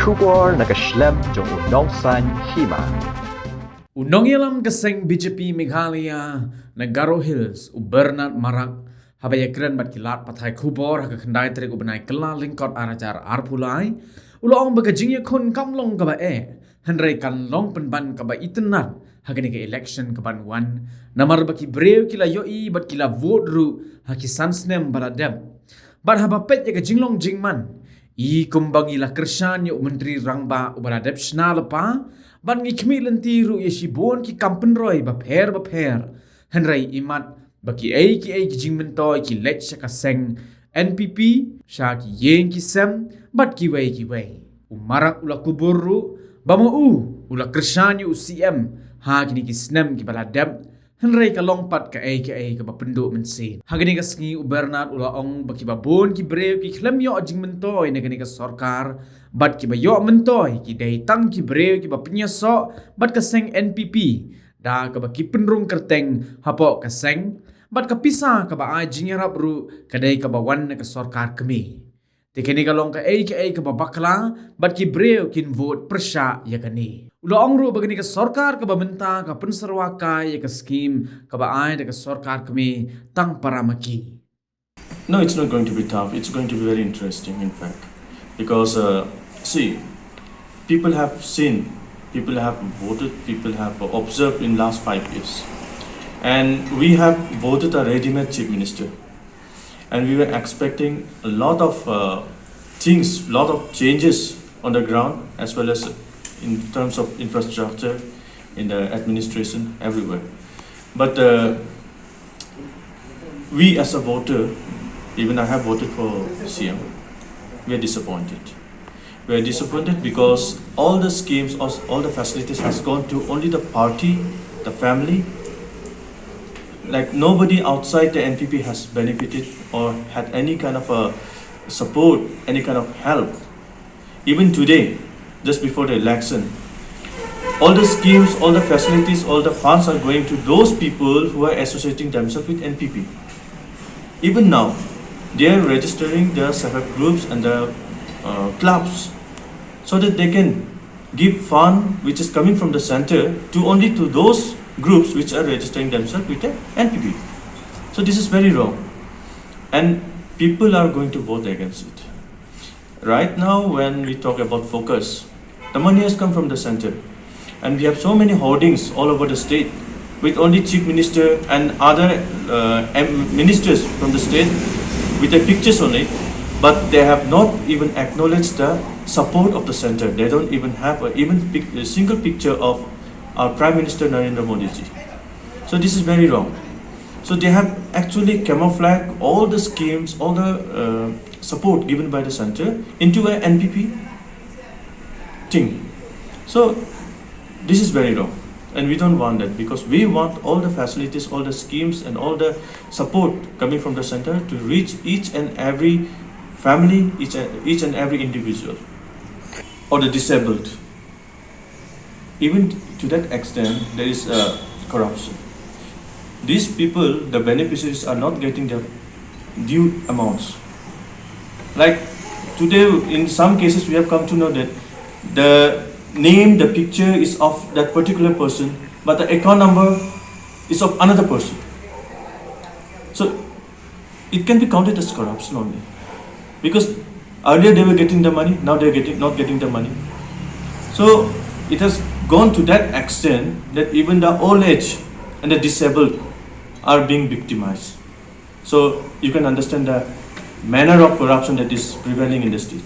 Shubor nakaslem jong unongsan Hima. Unong yalam kaseng BJP Meghalaya Nagaro Hills Bernard Marak habaya keren bat kilat pathai khubor ha khandai trek ubenai kela lingkot arajar arpulai ulong baga jingya khon kamlong kaba handrai kan long penban kaba itenat hagani ke election kaban wan namar baki brew kila yoi bat kila vote ru haki sansnem baladem bat haba pet ya jinglong jingman I kumbangi la kersan yuk menteri rangba ubaladep shna lepa ban ngi Kmie lentiru ye shibon ki Pynroi ba pher handrai imat baki ki Jingmyntoi ki lech shaka seng NPP sha ki yeng ki sem bat ki wei umarak ula kuburu bama ula kersan yu CM ha kini ki snem ki baladep handrai ka longpat ka ka bapenduk mensin hagani ka sngi Bernard ula ong baki babon ki brew ki klem yo Jingmyntoi negani ka Sorkar bat ki ba yo mentoi ki dai Tang ki brew ki ba penyaso bat ka seng NPP da ka ba ki penrung kerteng hapo ka seng bat ka pisa ka ba ai jingerap ru ka dai ka ba wan ka Sorkar Kmie tekeni ka long ka ka ba bakla bat ki brew kin vote persya ya kani Ula ongru bagani ka Sorkar ka bamenta ka pensarwakai ka scheme ka ba ai ka Sorkar Kmie tang paramaki. No, it's not going to be tough. It's going to be very interesting, in fact, because see, people have seen, people have voted, people have observed in last 5 years, and we have voted a ready-made chief minister, and we were expecting a lot of things, lot of changes on the ground as well as in terms of infrastructure, in the administration, everywhere. But we as a voter, even I have voted for CM, we are disappointed. We are disappointed because all the schemes, all the facilities has gone to only the party, the family. Like nobody outside the NPP has benefited or had any kind of a support, any kind of help. Even today, just before the election, all the schemes, all the facilities, all the funds are going to those people who are associating themselves with NPP. Even now, they are registering their separate groups and the clubs so that they can give fund which is coming from the center to only to those groups which are registering themselves with the NPP. So this is very wrong, and people are going to vote against it. Right now, when we talk about focus, the money has come from the center, and we have so many hoardings all over the state with only chief minister and other ministers from the state with their pictures on it, but they have not even acknowledged the support of the center. They don't even have a single picture of our Prime Minister Narendra Modi ji. So this is very wrong. So they have actually camouflaged all the schemes, all the support given by the center into a NPP thing. So this is very wrong, and we don't want that, because we want all the facilities, all the schemes and all the support coming from the center to reach each and every family, each and every individual or the disabled. Even to that extent, there is corruption. These people, the beneficiaries, are not getting their due amounts. Like today, in some cases, we have come to know that the name, the picture is of that particular person, but the account number is of another person. So it can be counted as corruption only, because earlier they were getting the money, now they are not getting the money. So it has gone to that extent that even the old age and the disabled are being victimized. So you can understand the manner of corruption that is prevailing in the state.